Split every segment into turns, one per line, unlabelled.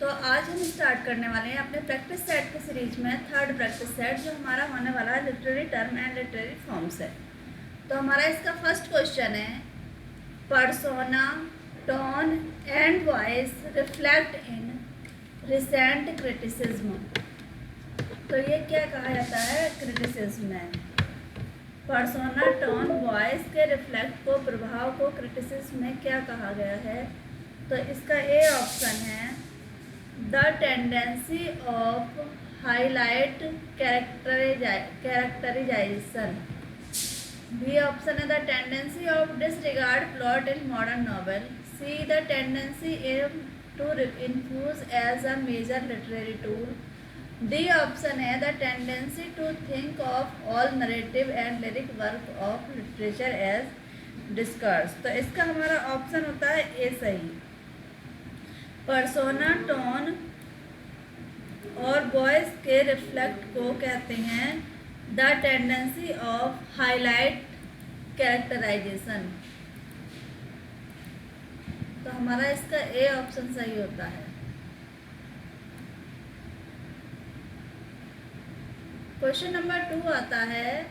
तो आज हम स्टार्ट करने वाले हैं अपने प्रैक्टिस सेट की सीरीज में थर्ड प्रैक्टिस सेट, जो हमारा होने वाला है literary term and literary forms है। तो हमारा इसका फर्स्ट क्वेश्चन है, persona, tone and voice reflect in recent criticism. तो ये क्या कहा जाता है क्रिटिसिज्म में? पर्सोना, टोन, वॉइस के रिफ्लेक्ट को, प्रभाव को क्रिटिसिज्म में क्या कहा गया है? तो इसका ए ऑप्शन है the tendency of highlight characterization. B option है the tendency of disregard plot in modern novel. C the tendency to infuse as a major literary tool. D option है the tendency to think of all narrative and lyric work of literature as discourse. तो इसका हमारा option होता है A सही। Persona, tone और voice के reflect को कहते हैं the tendency of highlight characterization. तो हमारा इसका ए ऑप्शन सही होता है। क्वेश्चन नंबर 2 आता है,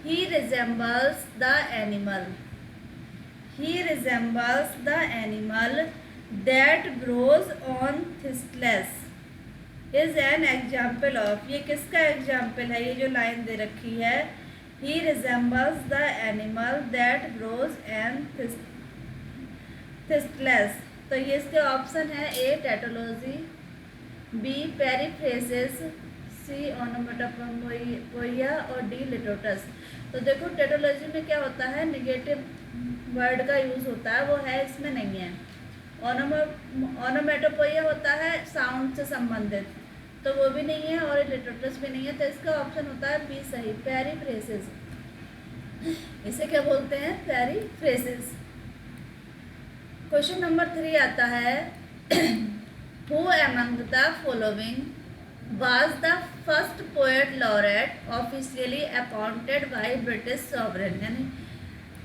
he resembles the animal. He resembles the animal that grows on thistles is an example of। ये किसका एग्जाम्पल है? ये जो लाइन दे रखी है, he resembles the animal that grows on thistles। तो ये इसके ऑप्शन है ए टैटोलॉजी, बी पेरिफ्रेसिस, सी ओनोमेटोपोइया और डी लिटोटस। तो देखो टैटोलॉजी में क्या होता है, निगेटिव वर्ड का यूज़ होता है, वो है इसमें नहीं है। ओनोमेटोपोइया होता है साउंड से संबंधित, तो वो भी नहीं है, और लिटोटस भी नहीं है। तो इसका ऑप्शन होता है बी सही, पेरिफ्रेसिस। इसे क्या बोलते हैं? पेरिफ्रेसिस। क्वेश्चन नंबर 3 आता है, who among the following was the first poet laureate officially appointed by British sovereign. यानी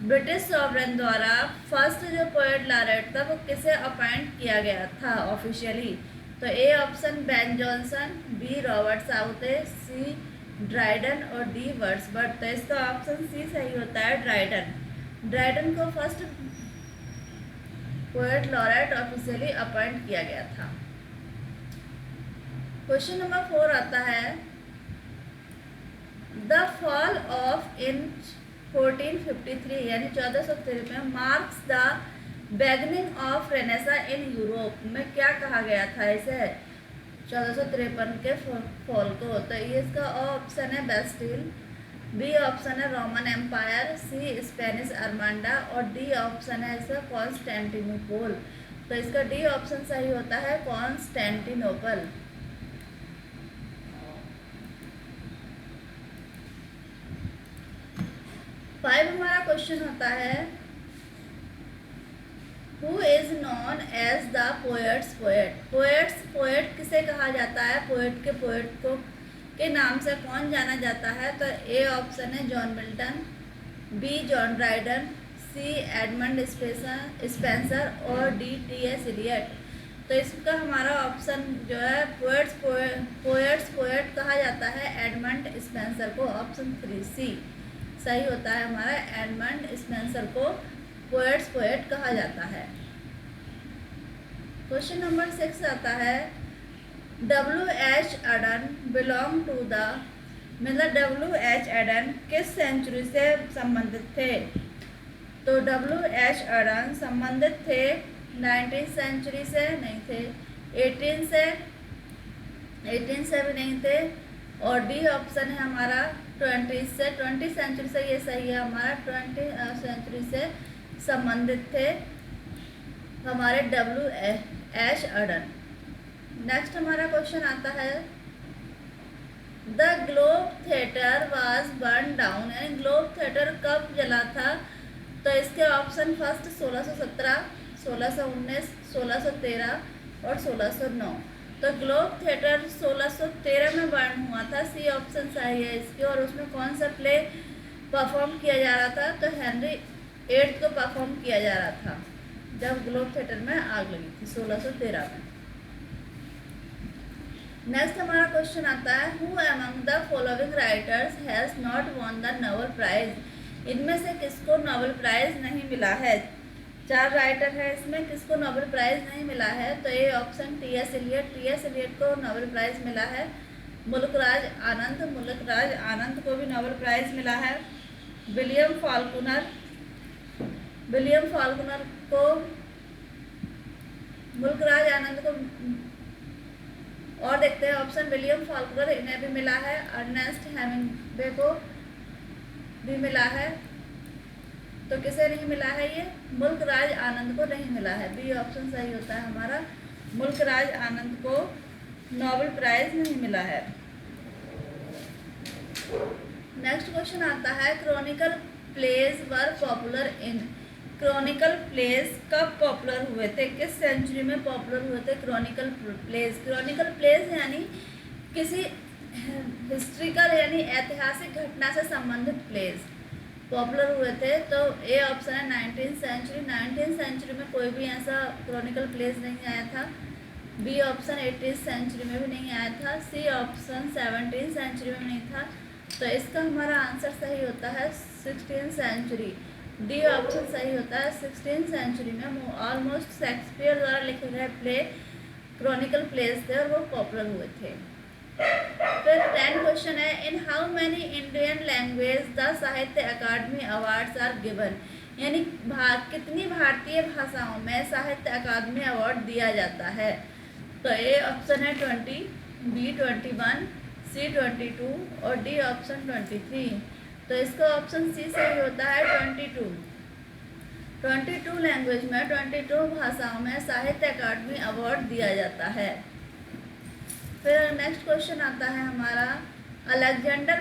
ब्रिटिश सॉवरेन द्वारा फर्स्ट जो पोएट लॉरेट था वो किसे अपॉइंट किया गया था ऑफिशियली? तो ए option Ben Jonson, B Robert Southey, C Dryden और डी वर्ड्सवर्थ। तो इसका ऑप्शन सी सही होता है, ड्राइडन। ड्राइडन को first poet laureate officially appoint किया गया था। क्वेश्चन नंबर 4 आता है, द फॉल ऑफ इन 1453 यानी 1453 में marks the beginning of Renaissance in Europe में क्या कहा गया था इसे? 1453 के फॉल को। तो ये इसका ऑप्शन है बेस्टिल, बी ऑप्शन है रोमन एम्पायर, सी स्पेनिश अरमांडा और डी ऑप्शन है इसका कॉन्स्टेंटिनोपल। तो इसका डी ऑप्शन सही होता है, कॉन्स्टेंटिनोपल। फाइव हमारा क्वेश्चन होता है, who is known as the poet's poet. Poet किसे कहा जाता है? पोएट को के नाम से कौन जाना जाता है? तो ए ऑप्शन है John Milton, b John Dryden, c Edmund Spenser और डी टी.एस. इलियट। तो इसका हमारा ऑप्शन जो है पोएट्स पोएट कहा जाता है एडमंड स्पेंसर को, ऑप्शन 3 सी सही होता है हमारा। एडमंड स्पेंसर को पोएट्स पोएट कहा जाता है। क्वेश्चन नंबर 6 आता है, W.H. Aiden belong to the, मतलब W.H. एडन किस सेंचुरी से संबंधित थे? तो W.H. एडन संबंधित थे 19th सेंचुरी से, नहीं थे, 18 से भी नहीं थे, और डी ऑप्शन है हमारा 20 सेंचुरी से। ये सही है हमारा, 20 सेंचुरी से संबंधित थे हमारे W.H. एडन। नेक्स्ट हमारा क्वेश्चन आता है, the globe theatre was born down. यानी ग्लोब थिएटर कब जला था? तो इसके ऑप्शन फर्स्ट 1617, 1619, 1613 और 1609। तो ग्लोब थिएटर 1613 में बर्न हुआ था, सी ऑप्शन सही है इसकी। और उसमें कौन सा प्ले परफॉर्म किया जा रहा था? तो हेनरी 8 को परफॉर्म किया जा रहा था जब ग्लोब थिएटर में आग लगी थी 1613 में। नेक्स्ट हमारा क्वेश्चन आता है, who among the following writers has not won the Nobel prize, इनमें से किसको नोबेल प्राइज नहीं मिला है। 4 राइटर है, इसमें किसको नोबेल प्राइज नहीं मिला है, तो ये ऑप्शन टी.एस. एलियट को नोबेल प्राइज मिला है। मुल्कराज आनंद को भी नोबेल प्राइज मिला है। विलियम फाल्कनर को, मुल्कराज आनंद को, और देखते हैं ऑप्शन विलियम फाल्कनर इन्हें भी मिला है। अर्नेस्ट हेमिंग्वे को भी मिला है। तो किसे नहीं मिला है, ये मुल्कराज आनंद को नहीं मिला है। बी ऑप्शन सही होता है हमारा, मुल्कराज आनंद को नोबेल प्राइज नहीं मिला है। नेक्स्ट क्वेश्चन आता है, chronicle plays were popular in, chronicle plays कब पॉपुलर हुए थे, किस सेंचुरी में पॉपुलर हुए थे क्रॉनिकल प्लेज यानी किसी हिस्ट्रिकल यानी ऐतिहासिक घटना से संबंधित प्लेज पॉपुलर हुए थे। तो ए ऑप्शन है 19th सेंचुरी में कोई भी ऐसा क्रॉनिकल प्लेज नहीं आया था। बी ऑप्शन 18th सेंचुरी में भी नहीं आया था। सी ऑप्शन 17th सेंचुरी में नहीं था। तो इसका हमारा आंसर सही होता है 16th सेंचुरी। डी ऑप्शन सही होता है 16th सेंचुरी में ऑलमोस्ट शेक्सपियर द्वारा लिखे गए प्ले क्रॉनिकल प्लेज थे और वो पॉपुलर हुए थे। फिर 10 क्वेश्चन है, in how many Indian language the साहित्य अकादमी अवार्ड्स आर गिवन, यानी कितनी भारतीय भाषाओं में साहित्य अकादमी अवार्ड दिया जाता है। तो ए ऑप्शन है 20, बी 21, सी 22 और डी ऑप्शन 23। तो इसका ऑप्शन सी सही होता है 22 लैंग्वेज में 22 भाषाओं में साहित्य अकादमी अवार्ड दिया जाता है। फिर नेक्स्ट क्वेश्चन आता है हमारा, अलेक्जेंडर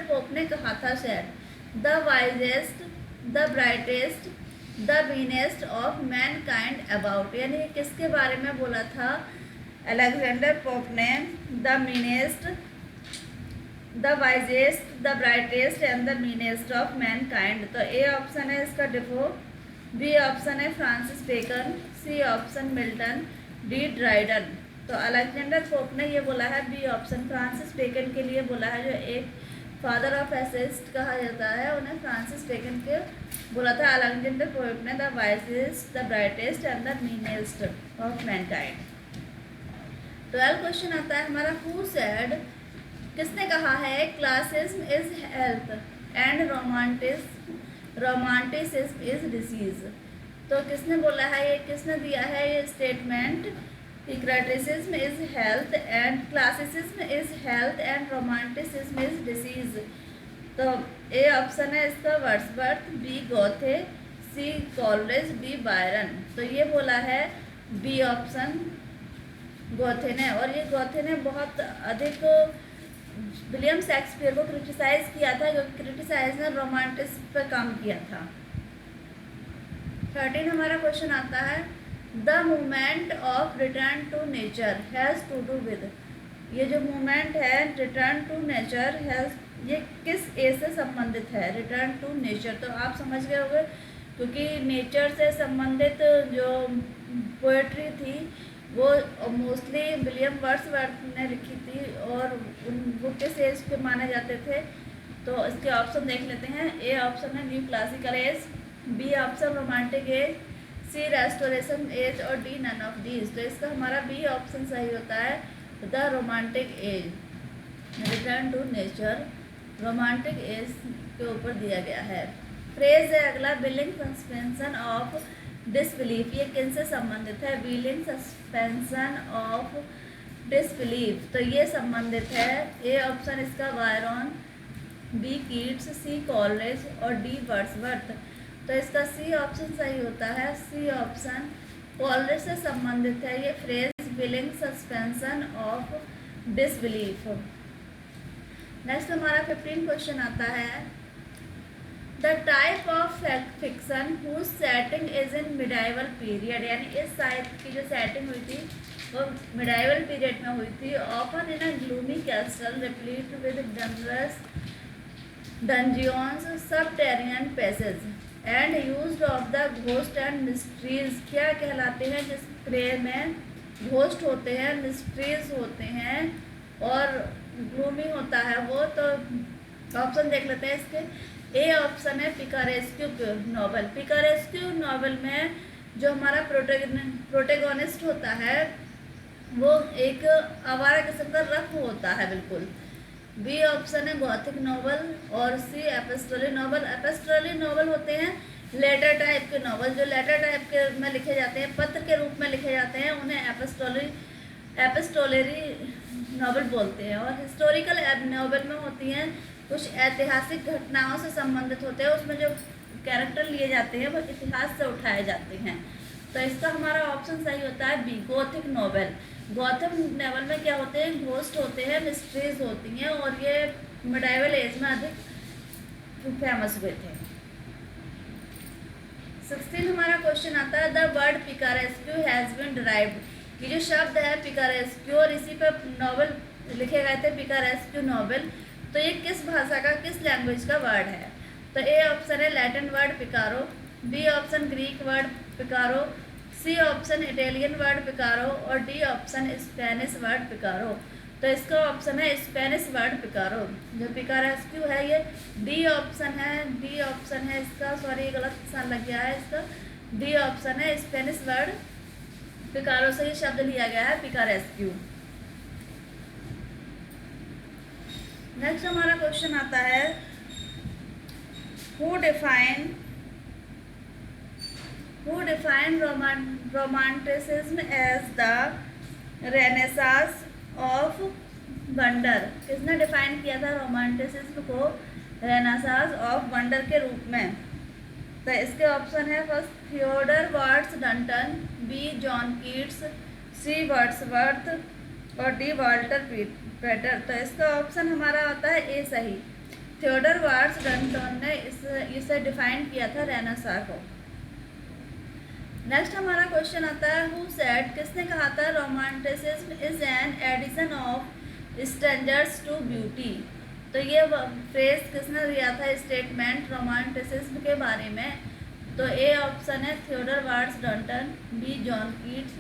पोप ने कहा था शायद, the wisest, the brightest, the meanest of mankind about, यानी किसके बारे में बोला था अलेक्जेंडर पोप ने, the meanest, the wisest, the brightest and the meanest of mankind. तो ए ऑप्शन है इसका डिफो, बी ऑप्शन है Francis Bacon, c option Milton, d Dryden. तो अलेक्जेंडर पोप ने ये बोला है बी ऑप्शन, फ्रांसिस बेकन के लिए बोला है, जो एक फादर ऑफ एसेस्ट कहा जाता है, उन्हें फ्रांसिस बेकन के बोला था अलेक्जेंडर पोप ने, the wisest, the brightest and the meanest of Mankind. 12 question आता है हमारा, हु सेड, किसने कहा है classicism is health and romanticism is disease. तो किसने बोला है, ये किसने दिया है ये statement, criticism is health and classicism is health and romanticism is disease. तो ए ऑप्शन है इसका वर्ड्सवर्थ, बी गोथे, सी कॉलरेज, डी बायरन। तो ये बोला है बी ऑप्शन गोथे ने, और ये गोथे ने बहुत अधिक विलियम शेक्सपियर को क्रिटिसाइज किया था, क्योंकि क्रिटिसाइज ने रोमांटिस पर काम किया था। 13 हमारा क्वेश्चन आता है, the movement of return to nature has to do with, ये जो मूवमेंट है रिटर्न टू नेचर हैज़, ये किस ए से संबंधित है, रिटर्न टू नेचर। तो आप समझ गए होंगे, क्योंकि नेचर से संबंधित जो पोएट्री थी वो मोस्टली विलियम वर्ड्सवर्थ ने लिखी थी, और वो किस एज पे माने जाते थे। तो इसके ऑप्शन देख लेते हैं। ए ऑप्शन है new classical age, B option romantic age, C restoration age और डी नन ऑफ दीज। तो इसका हमारा बी ऑप्शन सही होता है, the romantic age, return to nature romantic age के ऊपर दिया गया है। फ्रेज है अगला, विलिंग सस्पेंशन ऑफ डिसबिलीफ, ये किन से संबंधित है, विलिंग सस्पेंशन ऑफ डिसबिलीफ। तो ये संबंधित है, ए ऑप्शन इसका बायरन, बी कीट्स, सी कॉलरेज और डी वर्ड्सवर्थ। तो इसका सी ऑप्शन सही होता है, सी ऑप्शन कॉलरेज से संबंधित है ये phrase, willing suspension of disbelief. Next हमारा 15 क्वेश्चन आता है, the type of fiction whose setting is in medieval period, यानी इस साहित्य की जो सेटिंग हुई थी वो मिडाइवल पीरियड में हुई थी। Often in a gloomy castle replete with dangerous dungeons, subterranean passage and used of the ghost and mysteries, क्या कहलाते हैं जिस प्ले में घोस्ट होते हैं, मिस्ट्रीज होते हैं और ग्लूमी होता है वो। तो ऑप्शन देख लेते हैं इसके। ए ऑप्शन है पिकारेस्क्यू नॉवल। पिकारेस्क्यू नॉवल में जो हमारा प्रोटेगोनिस्ट होता है वो एक आवारा किस्म का रफ होता है बिल्कुल। बी ऑप्शन है गॉथिक नॉवल और सी एपिस्टोली नॉवल। एपिस्टोली नॉवल होते हैं लेटर टाइप के नॉवल, जो लेटर टाइप के में लिखे जाते हैं, पत्र के रूप में लिखे जाते हैं, उन्हें एपिस्टोलरी नॉवल बोलते हैं। और हिस्टोरिकल नॉवल में होती हैं कुछ ऐतिहासिक घटनाओं से संबंधित होते हैं, उसमें जो कैरेक्टर लिए जाते हैं वो इतिहास से उठाए जाते हैं। तो इसका हमारा ऑप्शन सही होता है b, Gothic novel. Gothic novel में क्या होते हैं, घोस्ट होते हैं, मिस्ट्रीज होती हैं और ये मिडाइवल एज में अधिक फेमस हुए थे। 16 हमारा क्वेश्चन आता है the word picaresque has been derived. ये जो शब्द है पिकारेस्क्यू और इसी पर नॉवल लिखे गए थे पिकारेस्क्यू नॉवल, तो ये किस भाषा का, किस लैंग्वेज का वर्ड है। तो ए ऑप्शन है Latin word picaro, B option Greek word picaro, C option Italian word picaro और D option Spanish word picaro. तो इसका ऑप्शन है स्पेनिश वर्ड पिकारो। जो पिकारेस्क्यू है ये डी ऑप्शन है, डी ऑप्शन है इसका, सॉरी गलत स्थान लग गया है इसका, डी ऑप्शन है स्पेनिश वर्ड पिकारो से ये शब्द लिया गया है पिकारेस्क्यू। नेक्स्ट हमारा क्वेश्चन आता है who define romanticism as the renaissance of wonder. किसने डिफाइन किया था रोमांटिसिज्म को रेनेसांस ऑफ वंडर के रूप में। तो इसके ऑप्शन है first Theodore Watts Dunton, B John Keats, C Wordsworth और डी वाल्टर पेटर। तो इसका ऑप्शन हमारा आता है ए सही। थियोडर वर्ड्स डंटन ने इसे डिफाइन किया था रेनेसां को। नेक्स्ट हमारा क्वेश्चन आता है हु सेड, किसने कहा था romanticism is an addition of standards to beauty. तो ये फ्रेज किसने दिया था स्टेटमेंट रोमांटिसिज्म के बारे में। तो ए ऑप्शन है Theodore Watts Dunton, B John Keats,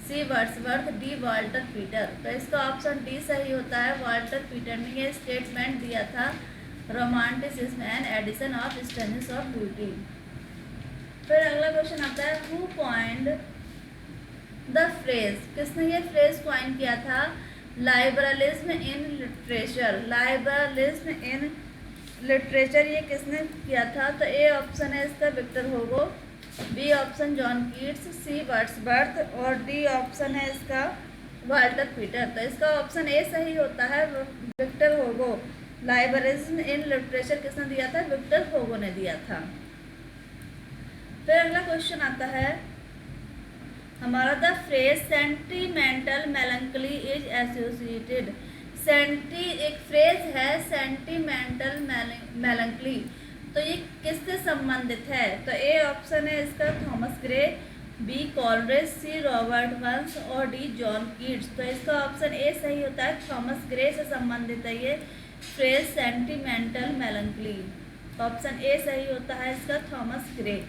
C Wordsworth, D Walter Pater. तो इसका ऑप्शन डी सही होता है। वाल्टर पीटर ने ये स्टेटमेंट दिया था romanticism an addition of standards of beauty. फिर अगला क्वेश्चन आता है हु कॉइन्ड द फ्रेज। किसने ये फ्रेज कॉइन किया था लाइबरलिज्म इन लिटरेचर। लाइबरलिज्म इन लिटरेचर ये किसने किया था। तो ए ऑप्शन है इसका Victor Hugo, B option John Keats, C Wordsworth और डी ऑप्शन है इसका वाल्टर पीटर। तो इसका ऑप्शन ए सही होता है विक्टर हुगो। लाइबरलिज्म इन लिटरेचर किसने दिया था, विक्टर हुगो ने दिया था। फिर अगला क्वेश्चन आता है हमारा the phrase sentimental melancholy is associated. एक फ्रेज है सेंटिमेंटल मेलंकली, तो ये किससे संबंधित है। तो ए ऑप्शन है इसका Thomas Gray, b Coleridge, c Robert Burns और डी जॉन कीट्स। तो इसका ऑप्शन ए सही होता है, थॉमस ग्रे से संबंधित है ये phrase sentimental melancholy. Option A सही होता है इसका थॉमस ग्रे।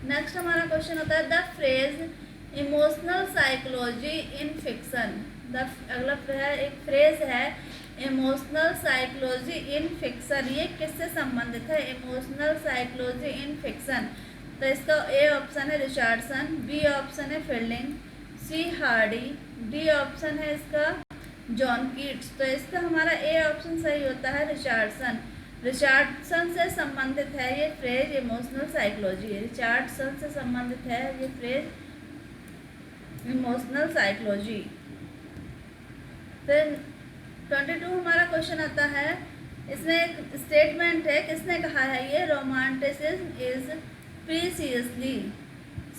नेक्स्ट हमारा क्वेश्चन होता है the phrase emotional psychology in fiction. अगला है एक फ्रेज है इमोशनल साइकोलॉजी इन फिक्शन, ये किससे संबंधित है इमोशनल साइकोलॉजी इन फिक्शन। तो इसका ए ऑप्शन है रिचर्डसन, बी ऑप्शन है फील्डिंग, सी हार्डी, डी ऑप्शन है इसका जॉन कीट्स। तो इसका हमारा ए ऑप्शन सही होता है रिचर्डसन। रिचर्डसन से संबंधित है ये फ्रेज इमोशनल साइकोलॉजी। रिचर्डसन से संबंधित है ये फ्रेज इमोशनल साइकोलॉजी। फिर 22 हमारा क्वेश्चन आता है, इसमें एक स्टेटमेंट है, किसने कहा है ये romanticism is precisely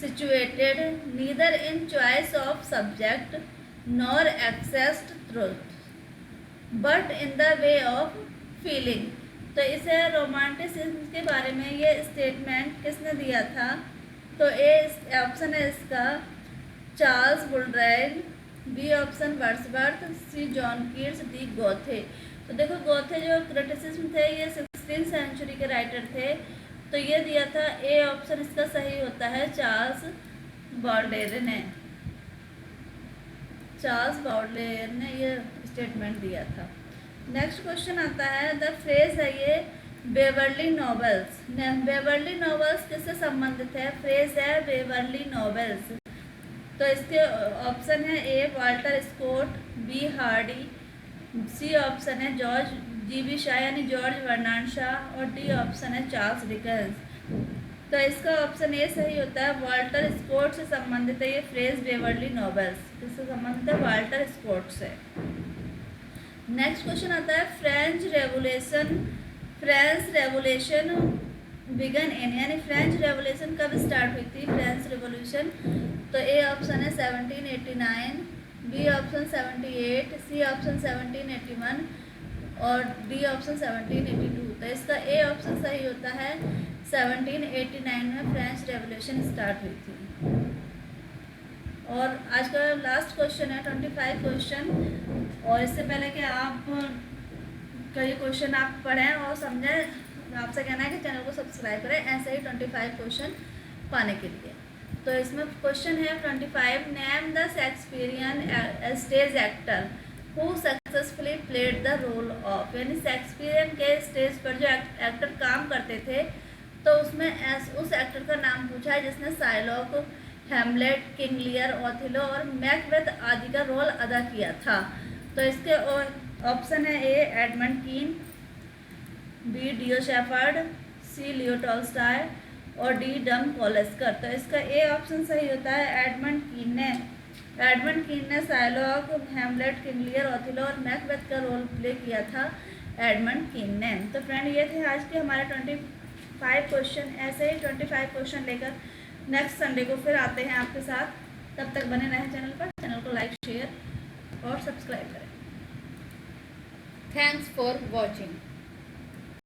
situated neither in choice of subject nor exact truth but in the way of feeling. तो इसे रोमांटिसिज्म के बारे में ये स्टेटमेंट किसने दिया था। तो ए ऑप्शन है इसका चार्ल्स बुलरैन, बी ऑप्शन वर्ड्सवर्थ, सी जॉन कीट्स, डी गोथे। तो देखो गोथे जो क्रिटिसिज्म थे ये 16th सेंचुरी के राइटर थे तो ये दिया था ए ऑप्शन इसका सही होता है, चार्ल्स बॉडेलेयर ने ये स्टेटमेंट दिया था। नेक्स्ट क्वेश्चन आता है, द फ्रेज है ये बेवर्ली नॉवेल्स। बेवर्ली नॉवेल्स किससे संबंधित है? फ्रेज है बेवर्ली नॉवेल्स। तो इसके ऑप्शन है A Walter Scott, B Hardy, C option है जॉर्ज जीबी शाह यानी जॉर्ज वर्नान शाह, और डी ऑप्शन है चार्ल्स डिकेंस। तो इसका ऑप्शन ए सही होता है, वाल्टर स्कॉट से संबंधित है ये फ्रेज बेवर्ली नॉवेल्स। किससे संबंधित है? वाल्टर स्कॉट से। नेक्स्ट क्वेश्चन आता है, फ्रेंच रेवोल्यूशन बिगन इन, यानी फ्रेंच रेवोल्यूशन कब स्टार्ट हुई थी? फ्रेंच रेवोल्यूशन, तो ए ऑप्शन है 1789, बी ऑप्शन 78, सी ऑप्शन 1781 और डी ऑप्शन 1782। तो इसका ए ऑप्शन सही होता है, 1789 में फ्रेंच रेवोल्यूशन स्टार्ट हुई थी। और आज का लास्ट क्वेश्चन है 25 क्वेश्चन, और इससे पहले कि आप कई क्वेश्चन आप पढ़ें और समझें, आपसे कहना है कि चैनल को सब्सक्राइब करें ऐसे ही 25 क्वेश्चन पाने के लिए। तो इसमें क्वेश्चन है 25, name the Shakespearean stage actor who successfully played the role of, यानी शेक्सपियरियन के स्टेज पर जो एक्टर काम करते थे तो उसमें उस एक्टर का नाम पूछा है जिसने साइलॉक, हैमलेट, किंग लियर, ओथिलो और मैकबेथ आदि का रोल अदा किया था। तो इसके ऑप्शन है ए एडमंड कीन, बी डियो शेफर्ड, सी लियो टॉल्स्टॉय और डी डम कॉलेस्कर। तो इसका ए ऑप्शन सही होता है, एडमंड कीन ने साइलॉक, हैमलेट, किंग लियर, ओथिलो और मैकबेथ का रोल प्ले किया था एडमंड कीन ने। तो फ्रेंड ये थे आज के हमारे 25 क्वेश्चन। ऐसे ही 25 क्वेश्चन लेकर नेक्स्ट संडे को फिर आते हैं आपके साथ। तब तक बने रहें चैनल पर, चैनल को लाइक, शेयर और सब्सक्राइब करें। Thanks for watching.